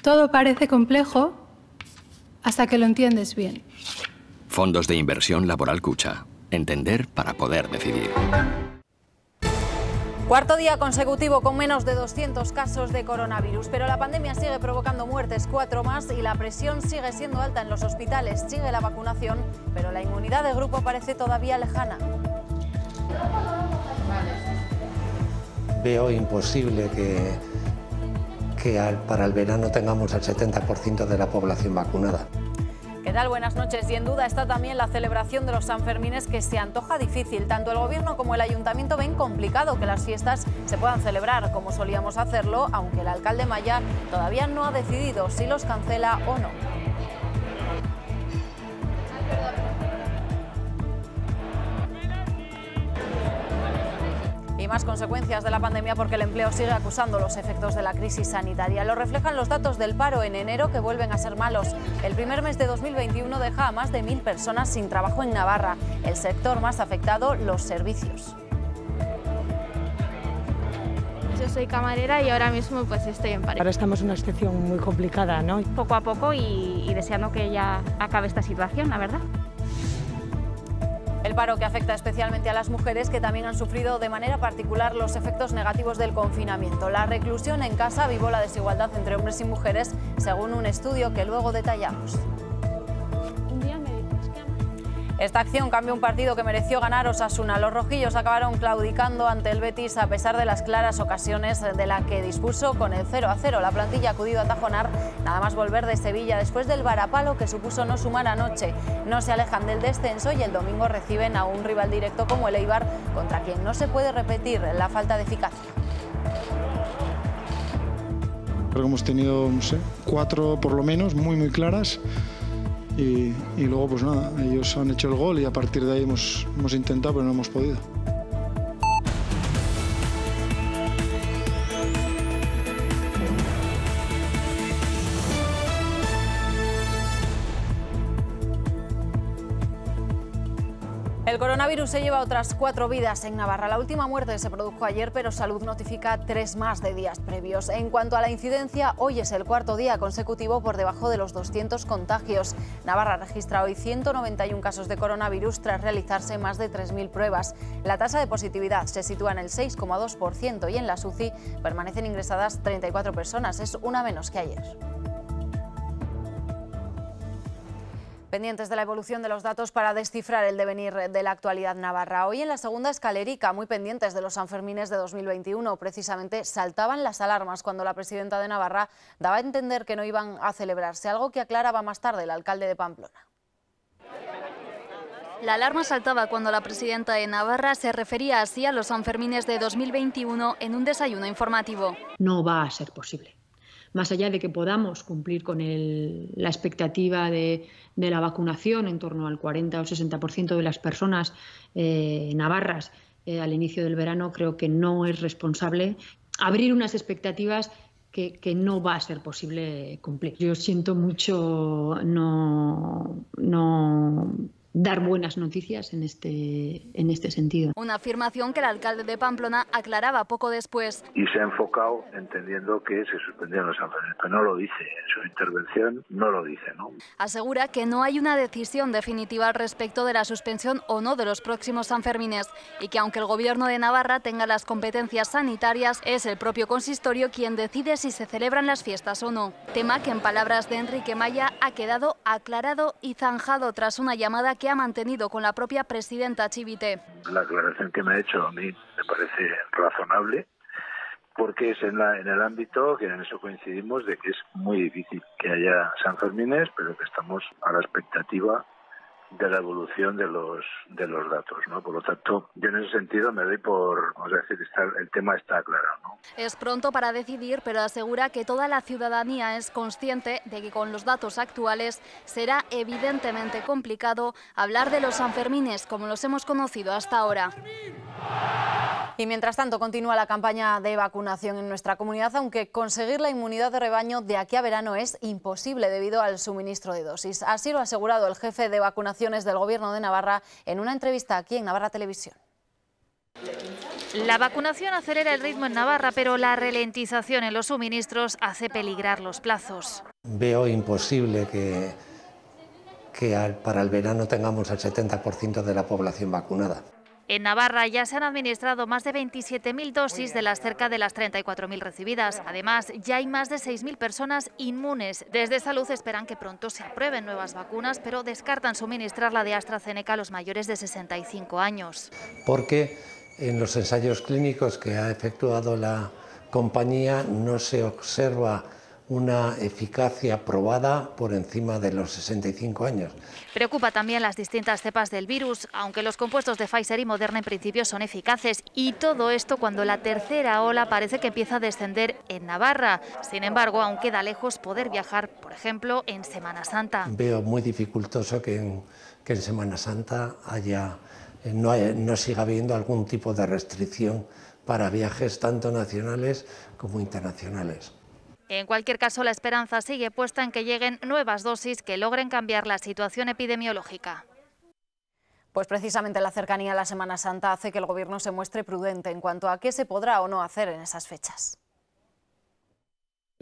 Todo parece complejo hasta que lo entiendes bien. Fondos de inversión laboral Kutxa. Entender para poder decidir. Cuarto día consecutivo con menos de 200 casos de coronavirus, pero la pandemia sigue provocando muertes, 4 más, y la presión sigue siendo alta en los hospitales. Sigue la vacunación, pero la inmunidad de grupo parece todavía lejana. Veo imposible que para el verano tengamos el 70% de la población vacunada. ¿Qué tal? Buenas noches. Y en duda está también la celebración de los Sanfermines, que se antoja difícil. Tanto el Gobierno como el Ayuntamiento ven complicado que las fiestas se puedan celebrar como solíamos hacerlo, aunque el alcalde Maya todavía no ha decidido si los cancela o no. Y más consecuencias de la pandemia porque el empleo sigue acusando los efectos de la crisis sanitaria. Lo reflejan los datos del paro en enero, que vuelven a ser malos. El primer mes de 2021 deja a más de 1000 personas sin trabajo en Navarra. El sector más afectado, los servicios. Yo soy camarera y ahora mismo pues estoy en paro. Ahora estamos en una situación muy complicada, ¿no? Poco a poco y deseando que ya acabe esta situación, la verdad. El paro que afecta especialmente a las mujeres, que también han sufrido de manera particular los efectos negativos del confinamiento. La reclusión en casa avivó la desigualdad entre hombres y mujeres, según un estudio que luego detallamos. Esta acción cambió un partido que mereció ganar Osasuna. Los rojillos acabaron claudicando ante el Betis a pesar de las claras ocasiones de la que dispuso con el 0-0. La plantilla ha acudido a tajonar nada más volver de Sevilla después del varapalo que supuso no sumar anoche. No se alejan del descenso y el domingo reciben a un rival directo como el Eibar, contra quien no se puede repetir la falta de eficacia. Creo que hemos tenido, no sé, 4 por lo menos, muy claras. Y luego pues nada, ellos han hecho el gol y a partir de ahí hemos intentado, pero no hemos podido. El coronavirus se lleva otras 4 vidas en Navarra. La última muerte se produjo ayer, pero Salud notifica 3 más de días previos. En cuanto a la incidencia, hoy es el cuarto día consecutivo por debajo de los 200 contagios. Navarra registra hoy 191 casos de coronavirus tras realizarse más de 3000 pruebas. La tasa de positividad se sitúa en el 6,2% y en la UCI permanecen ingresadas 34 personas. Es una menos que ayer. Pendientes de la evolución de los datos para descifrar el devenir de la actualidad navarra. Hoy en la segunda escalerica, muy pendientes de los Sanfermines de 2021, precisamente saltaban las alarmas cuando la presidenta de Navarra daba a entender que no iban a celebrarse, algo que aclaraba más tarde el alcalde de Pamplona. La alarma saltaba cuando la presidenta de Navarra se refería así a los Sanfermines de 2021 en un desayuno informativo. No va a ser posible. Más allá de que podamos cumplir con la expectativa de la vacunación, en torno al 40 o 60% de las personas navarras al inicio del verano, creo que no es responsable abrir unas expectativas que no va a ser posible cumplir. Yo siento mucho no dar buenas noticias en este sentido. Una afirmación que el alcalde de Pamplona aclaraba poco después. Y se ha enfocado entendiendo que se suspendían los Sanfermines, pero no lo dice, en su intervención no lo dice, ¿no? Asegura que no hay una decisión definitiva al respecto de la suspensión o no de los próximos Sanfermines y que aunque el Gobierno de Navarra tenga las competencias sanitarias, es el propio consistorio quien decide si se celebran las fiestas o no. Tema que en palabras de Enrique Maya ha quedado aclarado y zanjado tras una llamada que ha mantenido con la propia presidenta Chivite. La aclaración que me ha hecho a mí me parece razonable, porque es en el ámbito, que en eso coincidimos, de que es muy difícil que haya Sanfermines, pero que estamos a la expectativa de la evolución de los datos, ¿no? Por lo tanto, yo en ese sentido me doy por, vamos a decir, el tema está claro, ¿no? Es pronto para decidir, pero asegura que toda la ciudadanía es consciente de que con los datos actuales será evidentemente complicado hablar de los Sanfermines como los hemos conocido hasta ahora. Y mientras tanto continúa la campaña de vacunación en nuestra comunidad, aunque conseguir la inmunidad de rebaño de aquí a verano es imposible debido al suministro de dosis. Así lo ha asegurado el jefe de vacunaciones del Gobierno de Navarra en una entrevista aquí en Navarra Televisión. La vacunación acelera el ritmo en Navarra, pero la ralentización en los suministros hace peligrar los plazos. Veo imposible que para el verano tengamos el 70% de la población vacunada. En Navarra ya se han administrado más de 27.000 dosis de las cerca de las 34.000 recibidas. Además, ya hay más de 6.000 personas inmunes. Desde Salud esperan que pronto se aprueben nuevas vacunas, pero descartan suministrar la de AstraZeneca a los mayores de 65 años. Porque en los ensayos clínicos que ha efectuado la compañía no se observa una eficacia probada por encima de los 65 años. Preocupa también las distintas cepas del virus, aunque los compuestos de Pfizer y Moderna en principio son eficaces. Y todo esto cuando la tercera ola parece que empieza a descender en Navarra. Sin embargo, aún queda lejos poder viajar, por ejemplo, en Semana Santa. Veo muy dificultoso que en Semana Santa no siga habiendo algún tipo de restricción para viajes tanto nacionales como internacionales. En cualquier caso, la esperanza sigue puesta en que lleguen nuevas dosis que logren cambiar la situación epidemiológica. Pues precisamente la cercanía a la Semana Santa hace que el Gobierno se muestre prudente en cuanto a qué se podrá o no hacer en esas fechas.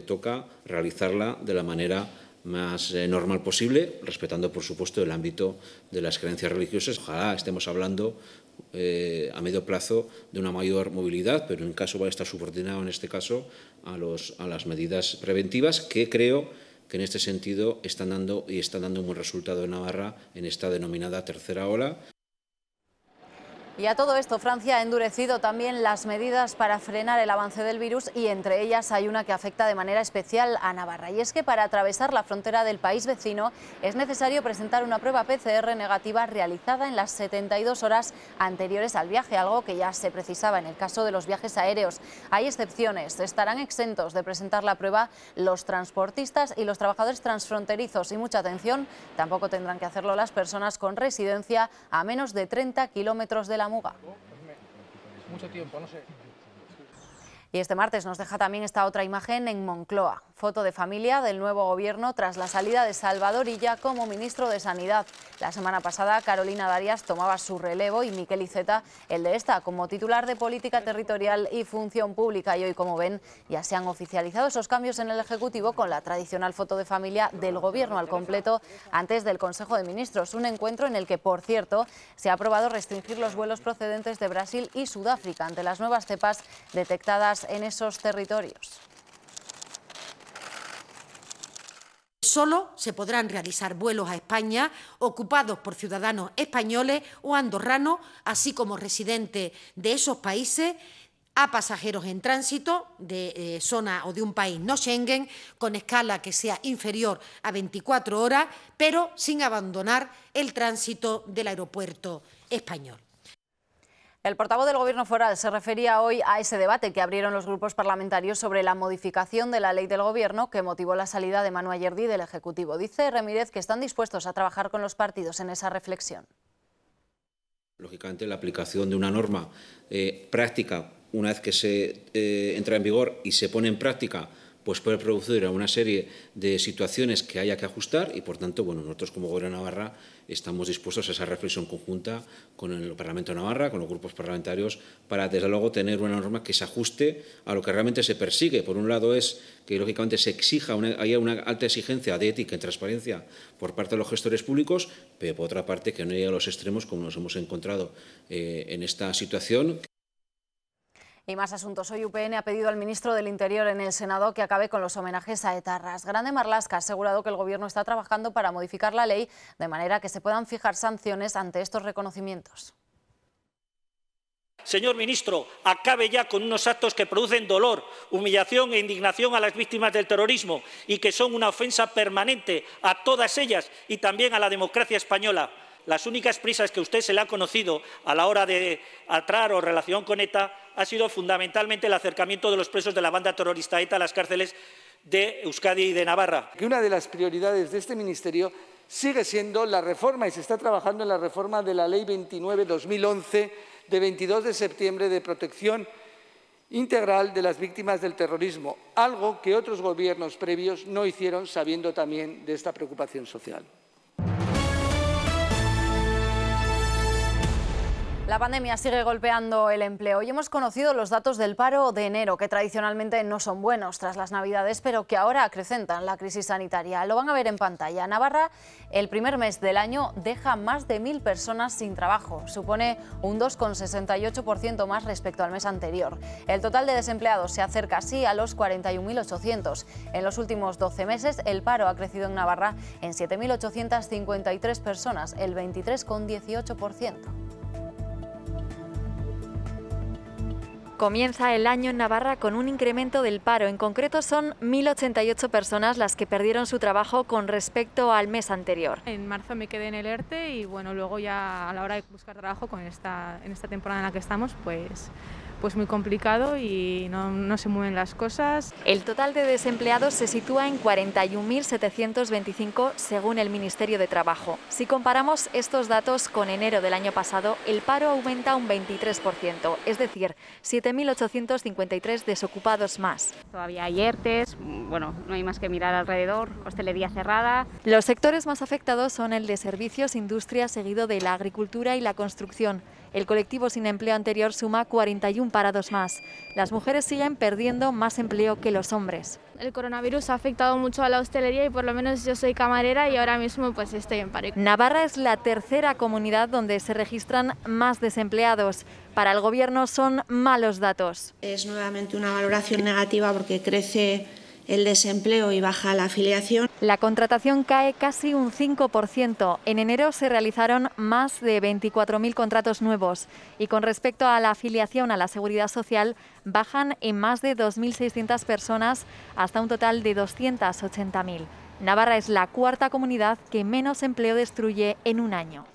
Toca realizarla de la manera más normal posible, respetando, por supuesto, el ámbito de las creencias religiosas. Ojalá estemos hablando a medio plazo de una mayor movilidad, pero en caso va a estar subordinado, en este caso, a las medidas preventivas, que creo que en este sentido están dando un buen resultado en Navarra en esta denominada tercera ola. Y a todo esto, Francia ha endurecido también las medidas para frenar el avance del virus y entre ellas hay una que afecta de manera especial a Navarra. Y es que para atravesar la frontera del país vecino es necesario presentar una prueba PCR negativa realizada en las 72 horas anteriores al viaje, algo que ya se precisaba en el caso de los viajes aéreos. Hay excepciones, estarán exentos de presentar la prueba los transportistas y los trabajadores transfronterizos. Y mucha atención, tampoco tendrán que hacerlo las personas con residencia a menos de 30 kilómetros de la Muga. Mucho tiempo, no sé. Y este martes nos deja también esta otra imagen en Moncloa. Foto de familia del nuevo gobierno tras la salida de Salvador Illa como ministro de Sanidad. La semana pasada Carolina Darias tomaba su relevo y Miquel Iceta el de esta como titular de Política Territorial y Función Pública. Y hoy, como ven, ya se han oficializado esos cambios en el Ejecutivo con la tradicional foto de familia del gobierno al completo antes del Consejo de Ministros. Un encuentro en el que, por cierto, se ha aprobado restringir los vuelos procedentes de Brasil y Sudáfrica ante las nuevas cepas detectadas en esos territorios. Solo se podrán realizar vuelos a España ocupados por ciudadanos españoles o andorranos, así como residentes de esos países, a pasajeros en tránsito de zona o de un país no Schengen, con escala que sea inferior a 24 horas, pero sin abandonar el tránsito del aeropuerto español. El portavoz del Gobierno foral se refería hoy a ese debate que abrieron los grupos parlamentarios sobre la modificación de la ley del Gobierno que motivó la salida de Manu Ayerdi del Ejecutivo. Dice Ramírez que están dispuestos a trabajar con los partidos en esa reflexión. Lógicamente, la aplicación de una norma práctica, una vez que se entra en vigor y se pone en práctica, pues puede producir una serie de situaciones que haya que ajustar y, por tanto, bueno, nosotros como Gobierno de Navarra estamos dispuestos a esa reflexión conjunta con el Parlamento de Navarra, con los grupos parlamentarios, para, desde luego, tener una norma que se ajuste a lo que realmente se persigue. Por un lado es que, lógicamente, se exija haya una alta exigencia de ética y transparencia por parte de los gestores públicos, pero, por otra parte, que no llegue a los extremos como nos hemos encontrado en esta situación. Y más asuntos. Hoy UPN ha pedido al ministro del Interior en el Senado que acabe con los homenajes a etarras. Grande Marlaska ha asegurado que el Gobierno está trabajando para modificar la ley de manera que se puedan fijar sanciones ante estos reconocimientos. Señor ministro, acabe ya con unos actos que producen dolor, humillación e indignación a las víctimas del terrorismo y que son una ofensa permanente a todas ellas y también a la democracia española. Las únicas prisas que usted se le ha conocido a la hora de atraer o relación con ETA ha sido fundamentalmente el acercamiento de los presos de la banda terrorista ETA a las cárceles de Euskadi y de Navarra. Que una de las prioridades de este ministerio sigue siendo la reforma, y se está trabajando en la reforma de la Ley 29/2011 de 22 de septiembre de protección integral de las víctimas del terrorismo, algo que otros gobiernos previos no hicieron, sabiendo también de esta preocupación social. La pandemia sigue golpeando el empleo y hemos conocido los datos del paro de enero, que tradicionalmente no son buenos tras las Navidades, pero que ahora acrecentan la crisis sanitaria. Lo van a ver en pantalla. Navarra, el primer mes del año, deja más de 1.000 personas sin trabajo. Supone un 2,68% más respecto al mes anterior. El total de desempleados se acerca así a los 41.800. En los últimos 12 meses, el paro ha crecido en Navarra en 7.853 personas, el 23,18%. Comienza el año en Navarra con un incremento del paro. En concreto son 1.088 personas las que perdieron su trabajo con respecto al mes anterior. En marzo me quedé en el ERTE y bueno, luego ya a la hora de buscar trabajo en esta temporada en la que estamos, pues muy complicado y no se mueven las cosas. El total de desempleados se sitúa en 41.725 según el Ministerio de Trabajo. Si comparamos estos datos con enero del año pasado, el paro aumenta un 23%, es decir, 7.853 desocupados más. Todavía hay ERTEs, bueno, no hay más que mirar alrededor, hostelería cerrada. Los sectores más afectados son el de servicios, industria, seguido de la agricultura y la construcción. El colectivo sin empleo anterior suma 41 parados más. Las mujeres siguen perdiendo más empleo que los hombres. El coronavirus ha afectado mucho a la hostelería y por lo menos yo soy camarera y ahora mismo pues estoy en paro. Navarra es la tercera comunidad donde se registran más desempleados. Para el Gobierno son malos datos. Es nuevamente una valoración negativa porque crece el desempleo y baja la afiliación. La contratación cae casi un 5%. En enero se realizaron más de 24.000 contratos nuevos y con respecto a la afiliación a la Seguridad Social bajan en más de 2.600 personas hasta un total de 280.000. Navarra es la cuarta comunidad que menos empleo destruye en un año.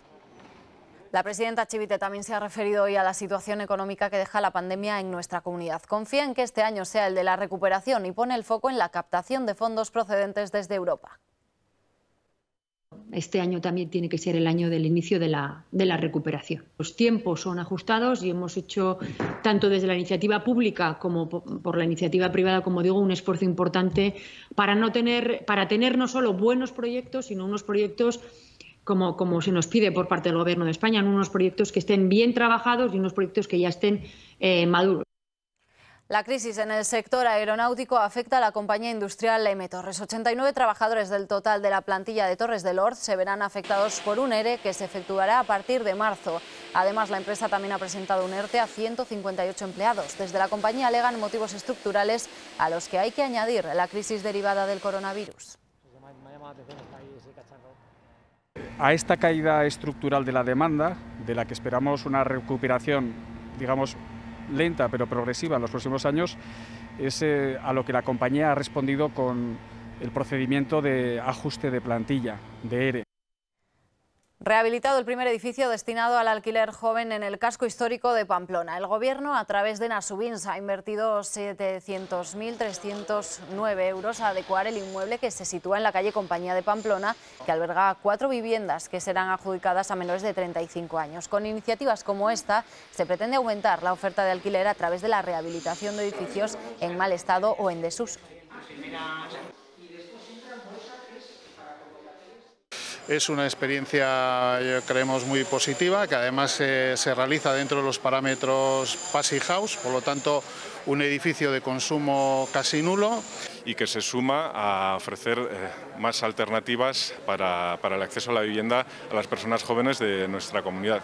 La presidenta Chivite también se ha referido hoy a la situación económica que deja la pandemia en nuestra comunidad. Confía en que este año sea el de la recuperación y pone el foco en la captación de fondos procedentes desde Europa. Este año también tiene que ser el año del inicio de la recuperación. Los tiempos son ajustados y hemos hecho, tanto desde la iniciativa pública como por la iniciativa privada, como digo, un esfuerzo importante para tener no solo buenos proyectos, sino unos proyectos como se nos pide por parte del Gobierno de España, unos proyectos que estén bien trabajados y unos proyectos que ya estén maduros. La crisis en el sector aeronáutico afecta a la compañía industrial M. Torres. 89 trabajadores del total de la plantilla de Torres del Ord se verán afectados por un ERE que se efectuará a partir de marzo. Además, la empresa también ha presentado un ERTE a 158 empleados. Desde la compañía alegan motivos estructurales a los que hay que añadir la crisis derivada del coronavirus. A esta caída estructural de la demanda, de la que esperamos una recuperación, digamos, lenta pero progresiva en los próximos años, es a lo que la compañía ha respondido con el procedimiento de ajuste de plantilla, de ERE. Rehabilitado el primer edificio destinado al alquiler joven en el casco histórico de Pamplona. El Gobierno, a través de Nasubins, ha invertido 700.309 euros a adecuar el inmueble que se sitúa en la calle Compañía de Pamplona, que alberga 4 viviendas que serán adjudicadas a menores de 35 años. Con iniciativas como esta, se pretende aumentar la oferta de alquiler a través de la rehabilitación de edificios en mal estado o en desuso. Es una experiencia, creemos, muy positiva, que además se realiza dentro de los parámetros Passivhaus House, por lo tanto, un edificio de consumo casi nulo. Y que se suma a ofrecer más alternativas para el acceso a la vivienda a las personas jóvenes de nuestra comunidad.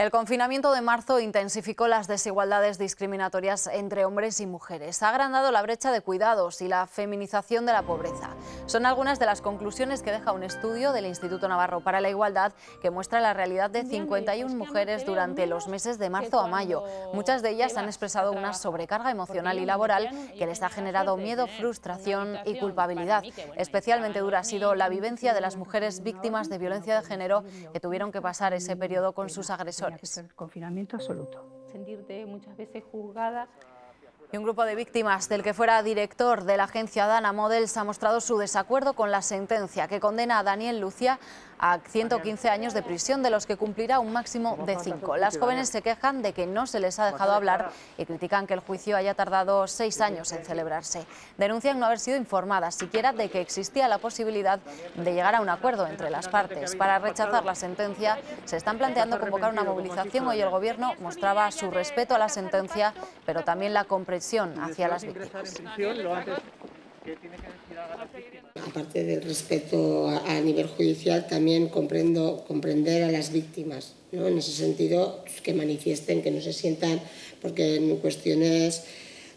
El confinamiento de marzo intensificó las desigualdades discriminatorias entre hombres y mujeres. Ha agrandado la brecha de cuidados y la feminización de la pobreza. Son algunas de las conclusiones que deja un estudio del Instituto Navarro para la Igualdad que muestra la realidad de 51 mujeres durante los meses de marzo a mayo. Muchas de ellas han expresado una sobrecarga emocional y laboral que les ha generado miedo, frustración y culpabilidad. Especialmente dura ha sido la vivencia de las mujeres víctimas de violencia de género que tuvieron que pasar ese periodo con sus agresores. El confinamiento absoluto. Sentirte muchas veces juzgada. Y un grupo de víctimas del que fuera director de la agencia Dana Models ha mostrado su desacuerdo con la sentencia que condena a Daniel Lucia a 115 años de prisión, de los que cumplirá un máximo de 5. Las jóvenes se quejan de que no se les ha dejado hablar y critican que el juicio haya tardado 6 años en celebrarse. Denuncian no haber sido informadas siquiera de que existía la posibilidad de llegar a un acuerdo entre las partes. Para rechazar la sentencia se están planteando convocar una movilización. Hoy el Gobierno mostraba su respeto a la sentencia, pero también la comprensión hacia las víctimas. Aparte del respeto a nivel judicial, también comprender a las víctimas, ¿no? En ese sentido, pues, que manifiesten, que no se sientan, porque en cuestiones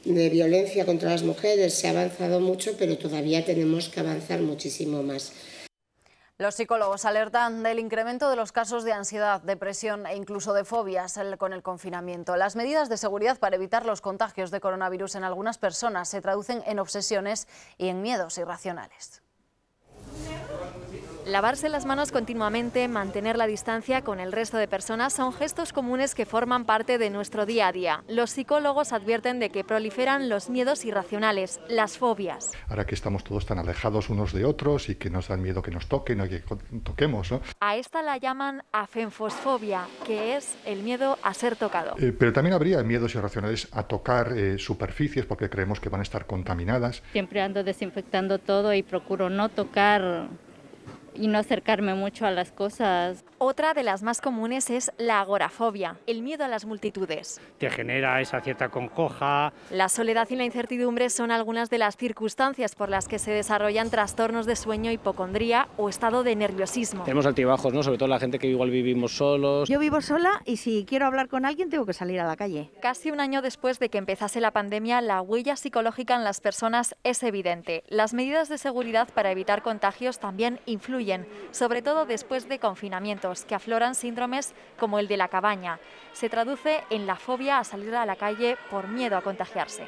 de violencia contra las mujeres se ha avanzado mucho, pero todavía tenemos que avanzar muchísimo más. Los psicólogos alertan del incremento de los casos de ansiedad, depresión e incluso de fobias con el confinamiento. Las medidas de seguridad para evitar los contagios de coronavirus en algunas personas se traducen en obsesiones y en miedos irracionales. Lavarse las manos continuamente, mantener la distancia con el resto de personas son gestos comunes que forman parte de nuestro día a día. Los psicólogos advierten de que proliferan los miedos irracionales, las fobias. Ahora que estamos todos tan alejados unos de otros y que nos dan miedo que nos toquen o que toquemos, ¿no? A esta la llaman afenfosfobia, que es el miedo a ser tocado. Pero también habría miedos irracionales a tocar superficies porque creemos que van a estar contaminadas. Siempre ando desinfectando todo y procuro no tocar y no acercarme mucho a las cosas. Otra de las más comunes es la agorafobia, el miedo a las multitudes. Te genera esa cierta congoja. La soledad y la incertidumbre son algunas de las circunstancias por las que se desarrollan trastornos de sueño, hipocondría o estado de nerviosismo. Tenemos altibajos, ¿no? Sobre todo la gente que igual vivimos solos. Yo vivo sola y si quiero hablar con alguien tengo que salir a la calle. Casi un año después de que empezase la pandemia, la huella psicológica en las personas es evidente. Las medidas de seguridad para evitar contagios también influyen, sobre todo después de confinamientos, que afloran síndromes como el de la cabaña. Se traduce en la fobia a salir a la calle por miedo a contagiarse.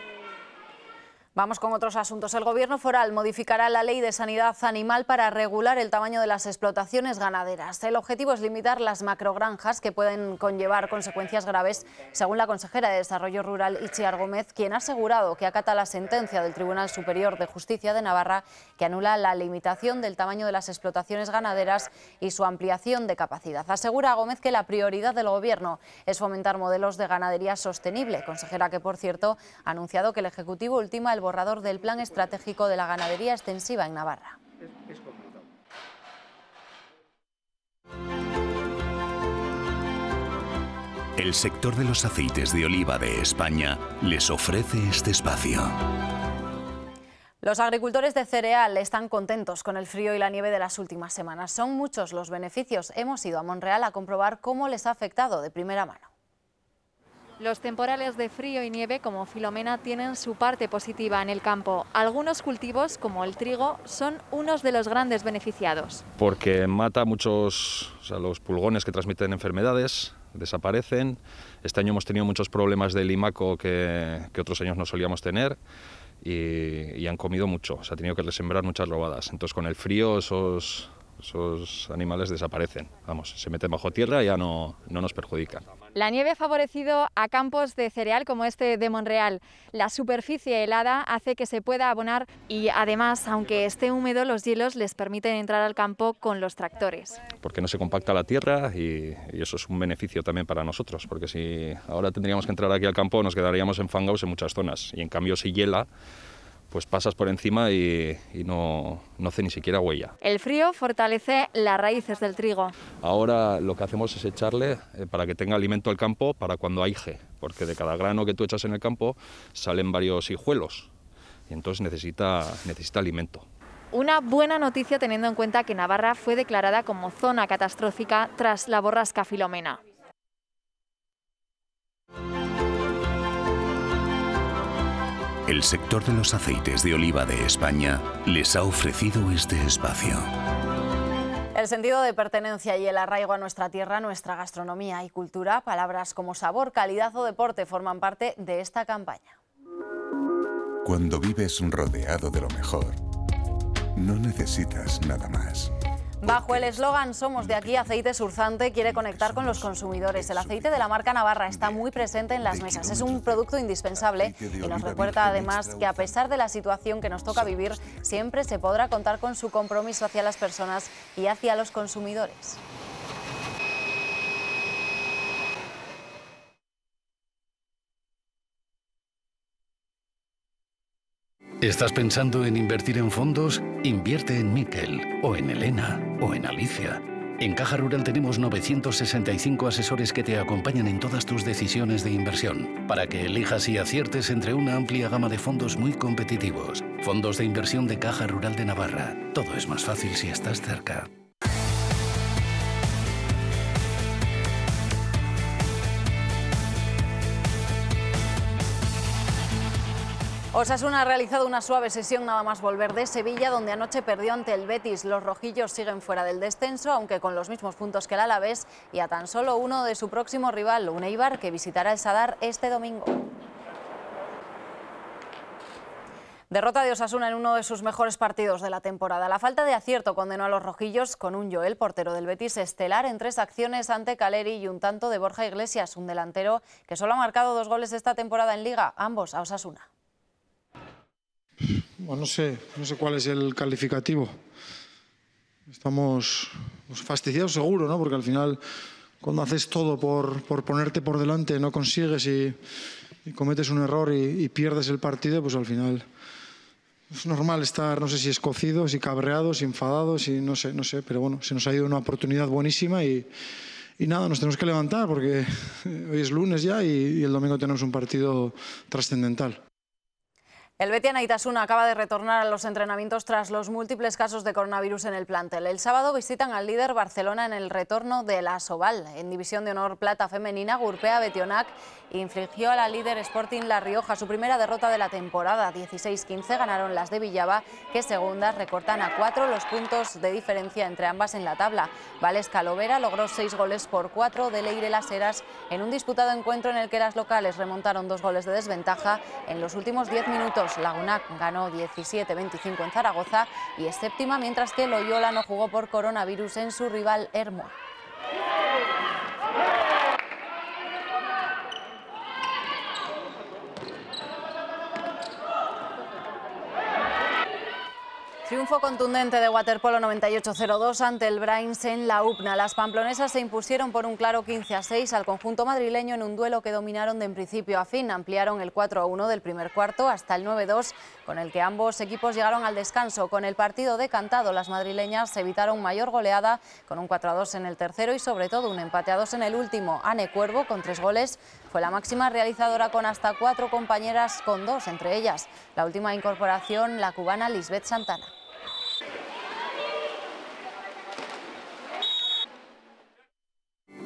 Vamos con otros asuntos. El Gobierno foral modificará la Ley de Sanidad Animal para regular el tamaño de las explotaciones ganaderas. El objetivo es limitar las macrogranjas, que pueden conllevar consecuencias graves, según la consejera de Desarrollo Rural, Itziar Gómez, quien ha asegurado que acata la sentencia del Tribunal Superior de Justicia de Navarra, que anula la limitación del tamaño de las explotaciones ganaderas y su ampliación de capacidad. Asegura Gómez que la prioridad del Gobierno es fomentar modelos de ganadería sostenible, consejera que, por cierto, ha anunciado que el Ejecutivo ultima el borrador del Plan Estratégico de la Ganadería Extensiva en Navarra. El sector de los aceites de oliva de España les ofrece este espacio. Los agricultores de cereal están contentos con el frío y la nieve de las últimas semanas. Son muchos los beneficios. Hemos ido a Monreal a comprobar cómo les ha afectado de primera mano. Los temporales de frío y nieve como Filomena tienen su parte positiva en el campo. Algunos cultivos, como el trigo, son unos de los grandes beneficiados. Porque mata muchos, los pulgones que transmiten enfermedades, desaparecen. Este año hemos tenido muchos problemas de limaco que otros años no solíamos tener y han comido mucho. Se ha tenido que resembrar muchas robadas. Entonces con el frío esos animales desaparecen. Vamos, se meten bajo tierra y ya no nos perjudican. La nieve ha favorecido a campos de cereal como este de Monreal. La superficie helada hace que se pueda abonar y además, aunque esté húmedo, los hielos les permiten entrar al campo con los tractores. Porque no se compacta la tierra y eso es un beneficio también para nosotros, porque si ahora tendríamos que entrar aquí al campo nos quedaríamos enfangados en muchas zonas y en cambio si hiela, pues pasas por encima y no hace ni siquiera huella. El frío fortalece las raíces del trigo. Ahora lo que hacemos es echarle para que tenga alimento el campo para cuando hay hige, porque de cada grano que tú echas en el campo salen varios hijuelos y entonces necesita alimento. Una buena noticia teniendo en cuenta que Navarra fue declarada como zona catastrófica tras la borrasca Filomena. El sector de los aceites de oliva de España les ha ofrecido este espacio. El sentido de pertenencia y el arraigo a nuestra tierra, nuestra gastronomía y cultura, palabras como sabor, calidad o deporte forman parte de esta campaña. Cuando vives rodeado de lo mejor, no necesitas nada más. Bajo el eslogan Somos de aquí, Aceite Surzante quiere conectar con los consumidores. El aceite de la marca Navarra está muy presente en las mesas. Es un producto indispensable y nos recuerda además que a pesar de la situación que nos toca vivir, siempre se podrá contar con su compromiso hacia las personas y hacia los consumidores. ¿Estás pensando en invertir en fondos? Invierte en Miquel, o en Elena, o en Alicia. En Caja Rural tenemos 965 asesores que te acompañan en todas tus decisiones de inversión, para que elijas y aciertes entre una amplia gama de fondos muy competitivos. Fondos de inversión de Caja Rural de Navarra. Todo es más fácil si estás cerca. Osasuna ha realizado una suave sesión nada más volver de Sevilla, donde anoche perdió ante el Betis. Los rojillos siguen fuera del descenso, aunque con los mismos puntos que el Alavés y a tan solo uno de su próximo rival, un Eibar, que visitará el Sadar este domingo. Derrota de Osasuna en uno de sus mejores partidos de la temporada. La falta de acierto condenó a los rojillos con un Joel, portero del Betis, estelar en 3 acciones ante Caleri y un tanto de Borja Iglesias, un delantero que solo ha marcado 2 goles esta temporada en Liga, ambos a Osasuna. Bueno, no sé cuál es el calificativo. Estamos fastidiados seguro, ¿no? Porque al final, cuando haces todo por ponerte por delante, no consigues y cometes un error y pierdes el partido, pues al final es normal estar, no sé si escocidos, si cabreados, si enfadados, y no sé, pero bueno, se nos ha ido una oportunidad buenísima y nada, nos tenemos que levantar porque hoy es lunes ya y el domingo tenemos un partido trascendental. El Betis Anaitasuna acaba de retornar a los entrenamientos tras los múltiples casos de coronavirus en el plantel. El sábado visitan al líder Barcelona en el retorno de la Asobal. En División de Honor Plata Femenina, Gurpea Betionac infligió a la líder Sporting La Rioja su primera derrota de la temporada. 16-15 ganaron las de Villaba, que segundas recortan a 4 los puntos de diferencia entre ambas en la tabla. Vales Calovera logró 6-4 de Leire Las Heras en un disputado encuentro en el que las locales remontaron 2 goles de desventaja en los últimos 10 minutos. Lagunac ganó 17-25 en Zaragoza y es séptima, mientras que Loyola no jugó por coronavirus en su rival Hermo. Triunfo contundente de waterpolo 98-02 ante el Brains en la UPNA. Las pamplonesas se impusieron por un claro 15-6 al conjunto madrileño en un duelo que dominaron de principio a fin. Ampliaron el 4-1 del primer cuarto hasta el 9-2, con el que ambos equipos llegaron al descanso. Con el partido decantado, las madrileñas evitaron mayor goleada con un 4-2 en el tercero y sobre todo un empate a 2 en el último. Ane Cuervo, con 3 goles, fue la máxima realizadora con hasta 4 compañeras con 2, entre ellas la última incorporación, la cubana Lisbeth Santana.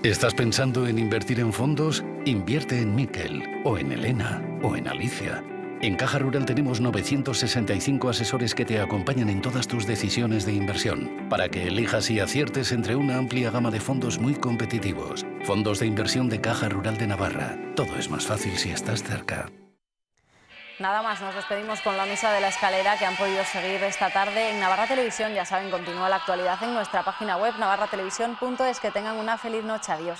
¿Estás pensando en invertir en fondos? Invierte en Miquel, o en Elena, o en Alicia. En Caja Rural tenemos 965 asesores que te acompañan en todas tus decisiones de inversión, para que elijas y aciertes entre una amplia gama de fondos muy competitivos. Fondos de inversión de Caja Rural de Navarra. Todo es más fácil si estás cerca. Nada más, nos despedimos con la misa de la escalera que han podido seguir esta tarde en Navarra Televisión. Ya saben, continúa la actualidad en nuestra página web navarratelevisión.es. Que tengan una feliz noche. Adiós.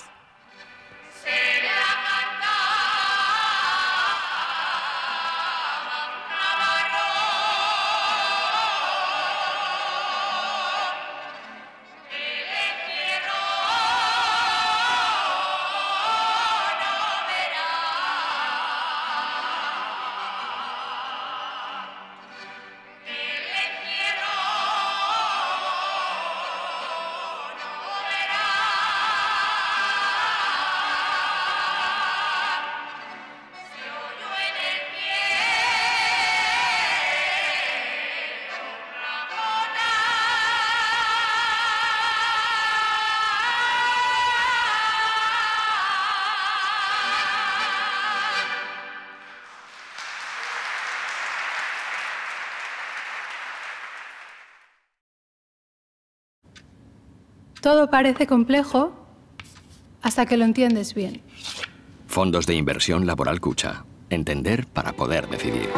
Todo parece complejo hasta que lo entiendes bien. Fondos de inversión laboral Cucha. Entender para poder decidir.